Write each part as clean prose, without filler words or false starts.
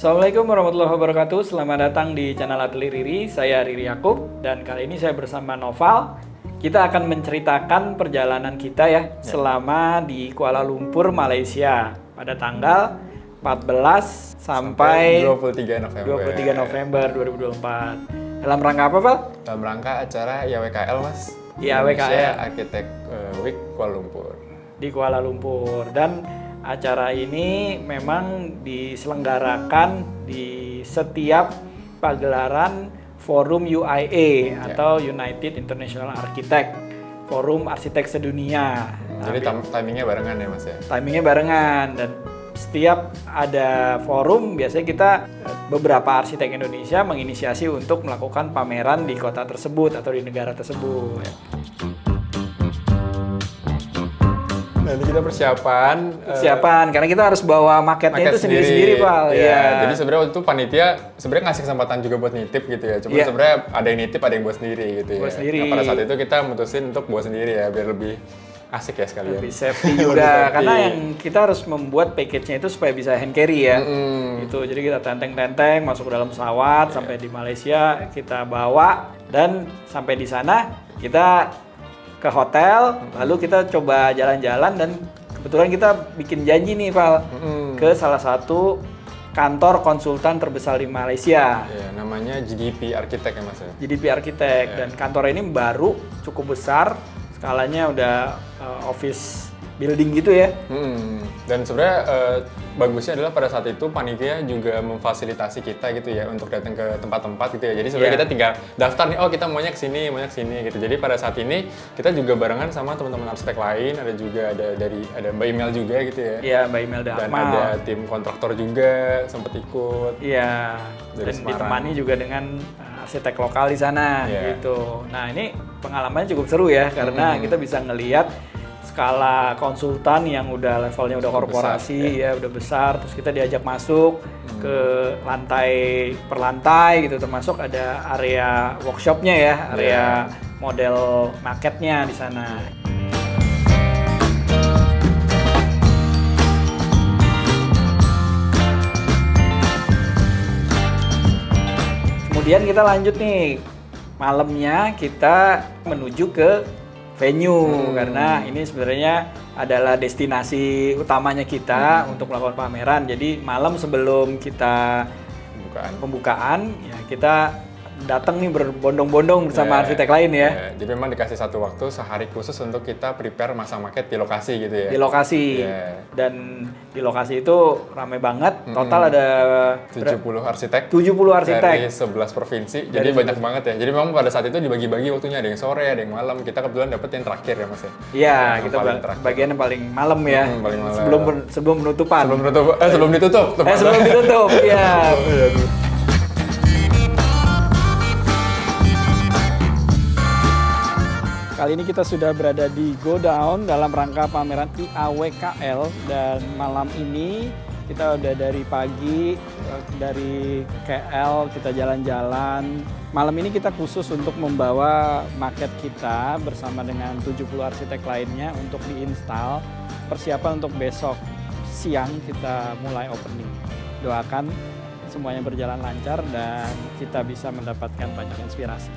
Assalamualaikum warahmatullahi wabarakatuh. Selamat datang di channel Atelier Riri. Saya Riri Yakub dan kali ini saya bersama Noval. Kita akan menceritakan perjalanan kita ya selama di Kuala Lumpur, Malaysia pada tanggal 14 sampai 23 November 2024. Dalam rangka apa, Pak? Dalam rangka acara IAWKL, Mas. IAWKL Architect Week Kuala Lumpur. Di Kuala Lumpur. Dan acara ini memang diselenggarakan di setiap pagelaran Forum UIA atau United International Architect, Forum Arsitek Sedunia. Jadi timingnya barengan ya, Mas ya? Timingnya barengan, dan setiap ada forum biasanya kita beberapa arsitek Indonesia menginisiasi untuk melakukan pameran di kota tersebut atau di negara tersebut. Nah, ini kita persiapan karena kita harus bawa maketnya itu sendiri-sendiri, Pak. Iya. Jadi sebenarnya waktu itu panitia sebenarnya ngasih kesempatan juga buat nitip gitu ya. Cuma sebenarnya ada yang nitip, ada yang buat sendiri gitu ya. Nah, pada saat itu kita mutusin untuk buat sendiri ya, biar lebih asik ya sekalian. Lebih safety juga, karena yang kita harus membuat package-nya itu supaya bisa hand carry ya. Gitu. Jadi kita tenteng-tenteng masuk ke dalam pesawat sampai di Malaysia, kita bawa dan sampai di sana kita ke hotel, lalu kita coba jalan-jalan dan kebetulan kita bikin janji nih, Val, ke salah satu kantor konsultan terbesar di Malaysia. Ya, namanya GDP Architect ya, Mas ya? GDP Architect, dan kantor ini baru, cukup besar, skalanya udah office building gitu ya. Dan sebenarnya bagusnya adalah pada saat itu panitia juga memfasilitasi kita gitu ya untuk datang ke tempat-tempat gitu ya. Jadi sebenarnya kita tinggal daftar nih, oh kita maunya ke sini gitu. Jadi pada saat ini kita juga barengan sama teman-teman arsitek lain, ada juga ada Mbak Email juga gitu ya. Iya, Mbak Email dan ada tim kontraktor juga sempat ikut. Iya. Dan ditemani juga dengan arsitek lokal di sana gitu. Nah, ini pengalamannya cukup seru ya karena kita bisa ngelihat skala konsultan yang udah levelnya udah korporasi besar, udah besar, terus kita diajak masuk ke lantai per lantai gitu, termasuk ada area workshopnya ya, area model marketnya di sana. Kemudian kita lanjut nih, malamnya kita menuju ke venue karena ini sebenarnya adalah destinasi utamanya kita untuk melakukan pameran. Jadi malam sebelum kita pembukaan ya kita datang nih berbondong-bondong bersama arsitek lain ya. Jadi memang dikasih satu waktu sehari khusus untuk kita prepare masang maket di lokasi gitu ya. Di lokasi. Dan di lokasi itu ramai banget. Total ada 70 arsitek. 70 arsitek. Dari 11 provinsi. Jadi banyak banget ya. Jadi memang pada saat itu dibagi-bagi waktunya, ada yang sore, ada yang malam. Kita kebetulan dapet yang terakhir ya, Mas ya. Iya, kita bagian yang paling malam ya. Paling malam. Sebelum penutupan. Sebelum ditutup. Sebelum ditutup, iya. Kali ini kita sudah berada di Go Down dalam rangka pameran IAWKL, dan malam ini kita udah dari pagi dari KL kita jalan-jalan. Malam ini kita khusus untuk membawa market kita bersama dengan 70 arsitek lainnya untuk diinstal, persiapan untuk besok siang kita mulai opening. Doakan semuanya berjalan lancar dan kita bisa mendapatkan banyak inspirasi.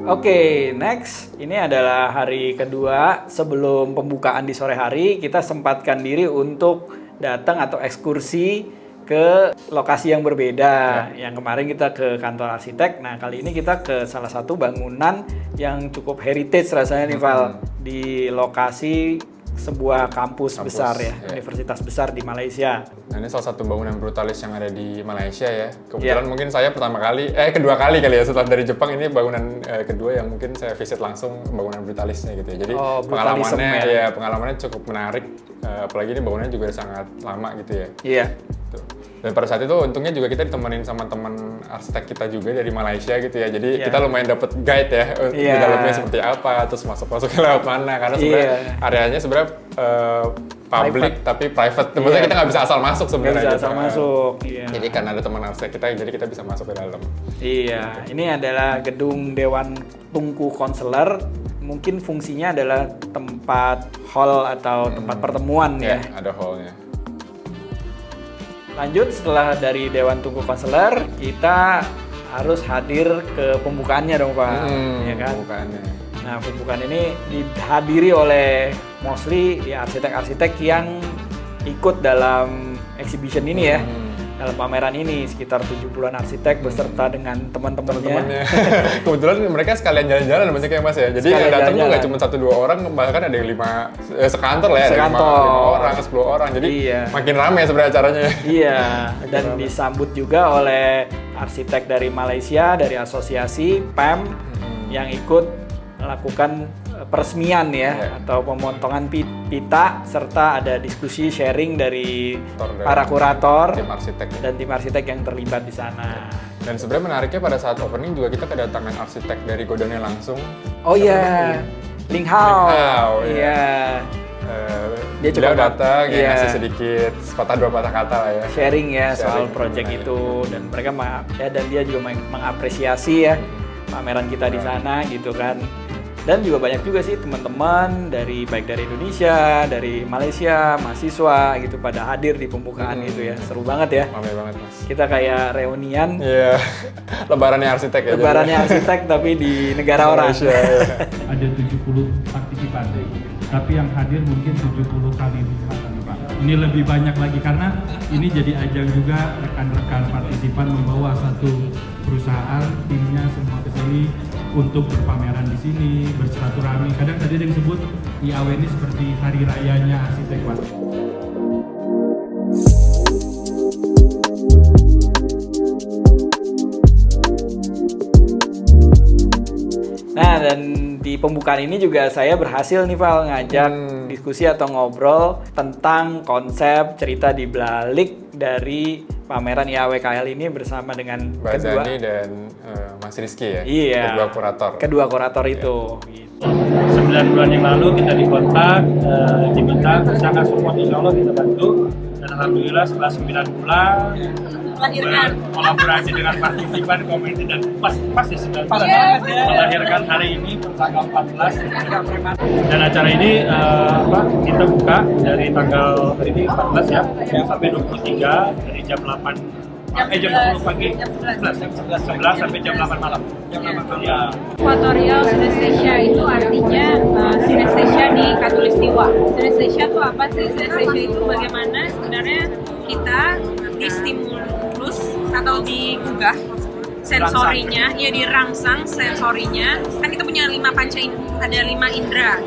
Oke, next. Ini adalah hari kedua sebelum pembukaan di sore hari. Kita sempatkan diri untuk datang atau ekskursi ke lokasi yang berbeda. Yang kemarin kita ke kantor arsitek. Nah, kali ini kita ke salah satu bangunan yang cukup heritage rasanya nih, Val. Di lokasi sebuah kampus besar ya, universitas besar di Malaysia. Nah, ini salah satu bangunan brutalis yang ada di Malaysia ya. Kebetulan mungkin saya kedua kali kali ya setelah dari Jepang, ini bangunan kedua yang mungkin saya visit langsung bangunan brutalisnya gitu ya. Jadi pengalamannya cukup menarik, apalagi ini bangunannya juga sangat lama gitu ya. Iya. Dan pada saat itu untungnya juga kita ditemenin sama teman arsitek kita juga dari Malaysia gitu ya. Jadi kita lumayan dapat guide ya di dalamnya seperti apa, terus masuk-masuknya lewat mana. Karena sebenarnya areanya sebenarnya public tapi private. Maksudnya kita nggak bisa asal masuk sebenarnya. Nggak bisa asal masuk. Jadi karena ada teman arsitek kita, jadi kita bisa masuk ke dalam. Iya, ini adalah gedung Dewan Tunku Konselor. Mungkin fungsinya adalah tempat hall atau tempat pertemuan ya. Ada hallnya. Lanjut setelah dari Dewan Tunggu Konselor, kita harus hadir ke pembukaannya dong Pak, ya kan? Pembukaannya. Nah pembukaan ini dihadiri oleh mostly ya arsitek-arsitek yang ikut dalam exhibition ini ya. Dalam pameran ini sekitar 70-an arsitek beserta dengan teman-temannya. Kebetulan mereka sekalian jalan-jalan banyak ya Mas ya. Jadi yang datang tuh nggak cuma 1-2 orang, bahkan ada yang 5 sekantor lah ya. Sekantor. 5 orang, 10 orang. Jadi makin ramai sebenarnya acaranya. Iya, dan disambut juga oleh arsitek dari Malaysia, dari asosiasi PEM yang ikut melakukan peresmian ya atau pemotongan pita, serta ada diskusi sharing dari para kurator dan tim arsitek yang terlibat di sana. Dan sebenarnya menariknya pada saat opening juga kita kedatangan arsitek dari Godownnya langsung. Oh iya, Ling Hao. Iya. Dia coba datang ya, ngasih sedikit dua patah kata lah ya. Sharing ya soal project itu, dan mereka dan dia juga mengapresiasi ya pameran kita di sana gitu kan. Dan juga banyak juga sih teman-teman baik dari Indonesia, dari Malaysia, mahasiswa gitu pada hadir di pembukaan itu ya. Seru banget ya. Ramai banget Mas. Kita kayak reunian. Iya. Lebarannya arsitek ya. Lebarannya arsitek tapi di negara orang. Ada 70 partisipan, tapi yang hadir mungkin 70 kali lipatan Pak. Ini lebih banyak lagi karena ini jadi ajang juga rekan-rekan partisipan membawa satu perusahaan, timnya semua ke sini untuk berpameran di sini, bersilaturahmi. Kadang tadi ada yang sebut IAW ini seperti hari rayanya arsitek Pak. Nah, dan di pembukaan ini juga saya berhasil nih Val ngajak diskusi atau ngobrol tentang konsep cerita di balik dari pameran IAWKL ini bersama dengan Mbak Zani dan Mas Rizky ya. Iya. Kedua kurator itu. Gitu. 9 bulan yang lalu kita dikontak, diminta usaha support, insya Allah kita bantu. Dan alhamdulillah setelah 9 bulan kolaborasi dengan partisipan komite dan pas di 9 bulan melahirkan hari ini tanggal 14. Dan acara ini kita buka dari tanggal hari ini 14 ya sampai 23 dari jam 8 jam 10 pagi, jam 11 sampai jam 8 malam. Ya. Equatorial Synesthesia itu artinya synesthesia di Khatulistiwa. Synesthesia itu apa sih? Synesthesia itu bagaimana sebenarnya kita distimulus atau digugah sensorinya, ya dirangsang sensorinya. Kan kita punya 5 panca, ada 5 indera.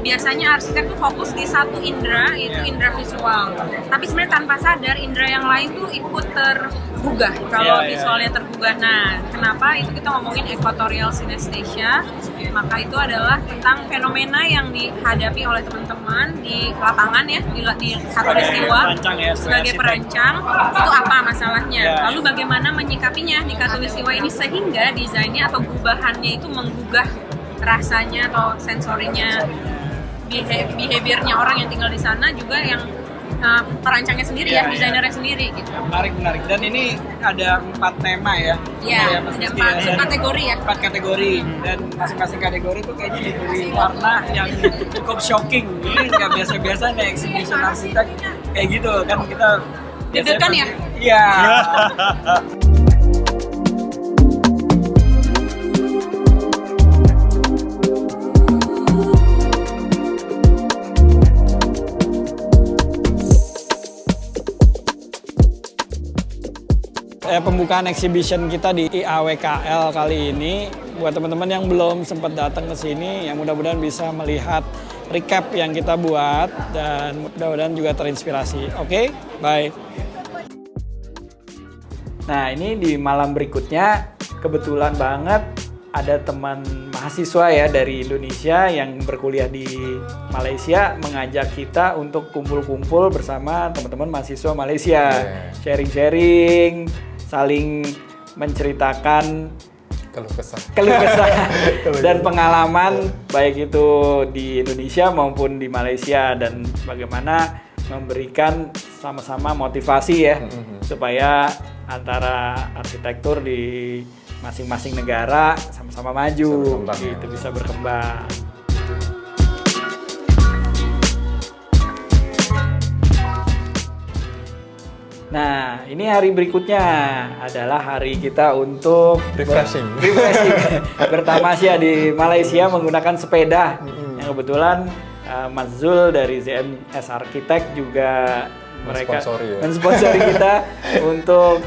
Biasanya arsitek tuh fokus di satu indera, yaitu indera visual. Tapi sebenarnya tanpa sadar indera yang lain tuh ikut tergugah kalau visualnya tergugah. Nah, kenapa itu kita ngomongin equatorial synesthesia? Maka itu adalah tentang fenomena yang dihadapi oleh teman-teman di lapangan ya, di Khatulistiwa sebagai perancang. Itu apa masalahnya? Lalu bagaimana menyikapinya di Khatulistiwa ini sehingga desainnya atau gubahannya itu menggugah rasanya atau sensorinya, behaviornya orang yang tinggal di sana, juga yang perancangnya sendiri desainernya sendiri gitu. Menarik. Dan ini ada 4 tema ya. Iya, ada 4 kategori ya. 4 kategori, dan masing-masing kategori itu kayaknya diberi warna yang cukup shocking. Ini nggak biasa-biasa nih exhibition arsitek kayak gitu kan, kita deg-degan ya? Iya. Pembukaan exhibition kita di IAWKL kali ini, buat teman-teman yang belum sempat datang ke sini, yang mudah-mudahan bisa melihat recap yang kita buat dan mudah-mudahan juga terinspirasi. Oke, bye. Nah, ini di malam berikutnya kebetulan banget ada teman mahasiswa ya dari Indonesia yang berkuliah di Malaysia mengajak kita untuk kumpul-kumpul bersama teman-teman mahasiswa Malaysia, sharing-sharing, saling menceritakan keluh kesah dan pengalaman baik itu di Indonesia maupun di Malaysia, dan bagaimana memberikan sama-sama motivasi ya supaya antara arsitektur di masing-masing negara sama-sama maju, gitu, bisa berkembang. Nah, ini hari berikutnya adalah hari kita untuk Refreshing. bertamasya di Malaysia menggunakan sepeda. Yang kebetulan Mas Zul dari ZMS Architect juga mereka mensponsori kita untuk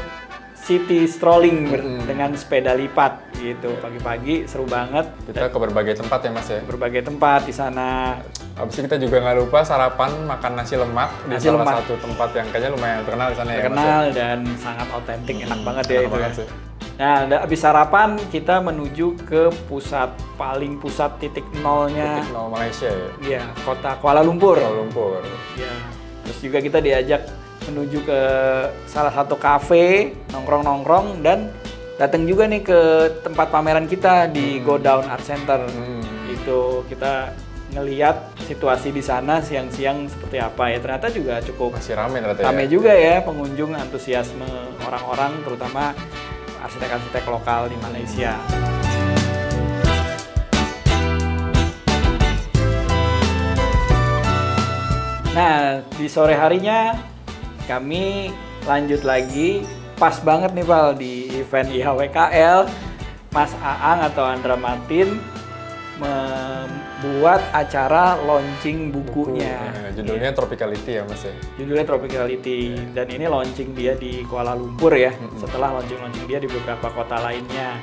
city strolling dengan sepeda lipat gitu. Pagi-pagi seru banget. Kita ke berbagai tempat ya Mas ya. Berbagai tempat di sana. Habis itu kita juga nggak lupa sarapan makan nasi lemak di salah satu tempat yang kayaknya lumayan terkenal di sana ya Mas. Terkenal dan sangat otentik, enak banget ya Enak itu. banget sih. Nah, habis sarapan kita menuju ke paling pusat titik nolnya. Titik nol Malaysia ya. Iya, kota Kuala Lumpur. Kuala Lumpur. Ya. Terus juga kita diajak menuju ke salah satu kafe, nongkrong-nongkrong, dan datang juga nih ke tempat pameran kita di Go Down Art Center. Itu kita ngeliat situasi di sana siang-siang seperti apa ya. Ternyata juga cukup Masih ramai ternyata ramai ya. juga ya pengunjung, antusiasme orang-orang, terutama arsitek-arsitek lokal di Malaysia. Nah, di sore harinya kami lanjut lagi, pas banget nih Val, di event IHWKL, Mas Aang atau Andra Martin membuat acara launching bukunya. Judulnya Tropicality ya Mas ya. Judulnya Tropicality, dan ini launching dia di Kuala Lumpur ya, setelah launching dia di beberapa kota lainnya.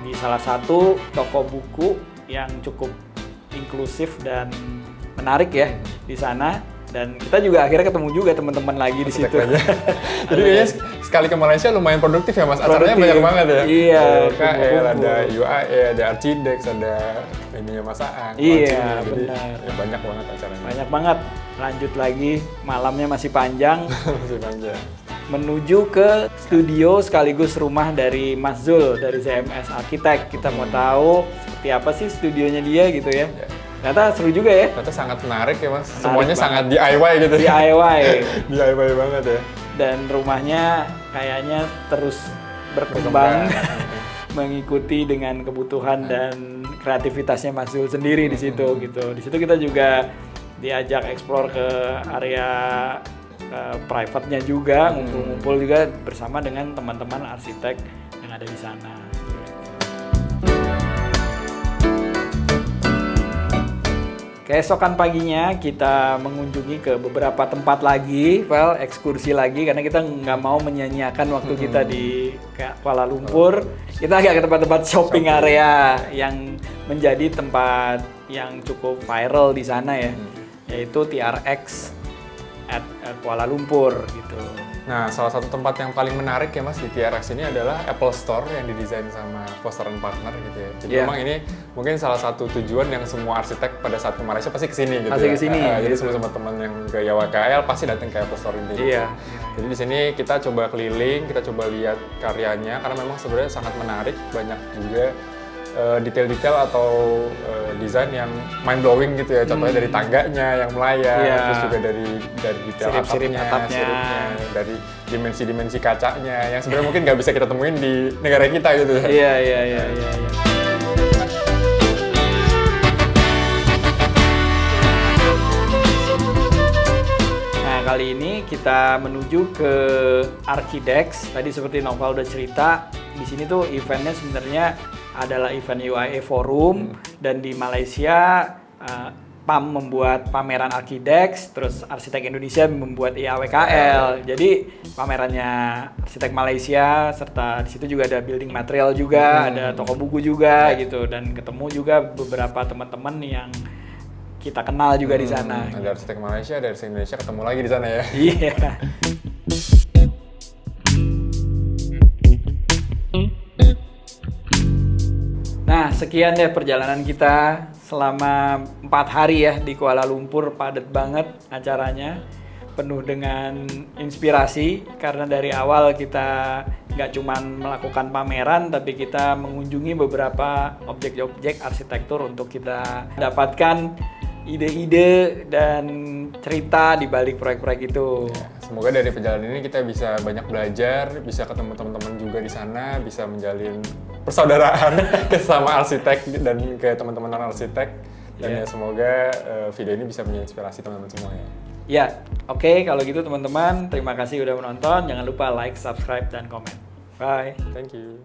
Di salah satu toko buku yang cukup inklusif dan menarik ya di sana. Dan kita juga akhirnya ketemu juga teman-teman lagi di situ. Jadi kayaknya sekali ke Malaysia lumayan produktif ya Mas. Acaranya banyak banget ya. Iya. KL, ada UAE, ada Archidex, ada ininya Mas Aang. Iya, Jadi, benar. ya banyak banget acaranya. Banyak banget. Lanjut lagi, malamnya masih panjang. Masih panjang. Menuju ke studio sekaligus rumah dari Mas Zul dari ZMS Architect. Kita mau tahu seperti apa sih studionya dia gitu ya. Ternyata seru juga ya. Ternyata sangat menarik ya Mas. Menarik Semuanya banget. sangat DIY gitu. DIY. DIY banget ya. Dan rumahnya kayaknya terus berkembang mengikuti dengan kebutuhan dan kreativitasnya Mas Zul sendiri di situ gitu. Di situ kita juga diajak explore ke area private-nya juga, ngumpul-ngumpul juga bersama dengan teman-teman arsitek yang ada di sana. Keesokan paginya kita mengunjungi ke beberapa tempat lagi, ekskursi lagi, karena kita nggak mau menyanyiakan waktu kita di Kuala Lumpur. Kita agak ke tempat-tempat shopping area yang menjadi tempat yang cukup viral di sana ya, yaitu TRX at Kuala Lumpur gitu. Nah, salah satu tempat yang paling menarik ya Mas di TRX ini adalah Apple Store yang didesain sama Foster & Partner gitu ya. Jadi memang ini mungkin salah satu tujuan yang semua arsitek pada saat ke Malaysia pasti kesini gitu pasti ya. kesini. Jadi semua teman yang ke YWKL pasti datang ke Apple Store ini. Iya. Jadi di sini kita coba keliling, kita coba lihat karyanya karena memang sebenarnya sangat menarik, banyak juga detail-detail atau desain yang mind blowing gitu ya. Contohnya dari tangganya yang melayang, terus juga dari detail atapnya, siripnya, dari dimensi-dimensi kacanya yang sebenarnya mungkin nggak bisa kita temuin di negara kita gitu ya. Iya. Nah, kali ini kita menuju ke Archidex. Tadi seperti Noval udah cerita, di sini tuh eventnya sebenarnya adalah event UAE Forum, dan di Malaysia PAM membuat pameran Archidex, terus Arsitek Indonesia membuat IAWKL. Jadi pamerannya Arsitek Malaysia, serta di situ juga ada building material juga, ada toko buku juga gitu, dan ketemu juga beberapa teman-teman yang kita kenal juga di sana. Ada Arsitek Malaysia, ada Arsitek Indonesia, ketemu lagi di sana ya. Iya. Nah, sekian deh perjalanan kita selama 4 hari ya di Kuala Lumpur. Padat banget acaranya, penuh dengan inspirasi karena dari awal kita nggak cuma melakukan pameran, tapi kita mengunjungi beberapa objek-objek arsitektur untuk kita dapatkan ide-ide dan cerita di balik proyek-proyek itu. Semoga dari perjalanan ini kita bisa banyak belajar, bisa ketemu teman-teman juga di sana, bisa menjalin persaudaraan sama arsitek dan ke teman-teman non arsitek. Dan ya semoga video ini bisa menjadi inspirasi teman-teman semua ya. Ya, oke, kalau gitu teman-teman, terima kasih udah menonton. Jangan lupa like, subscribe, dan komen. Bye. Thank you.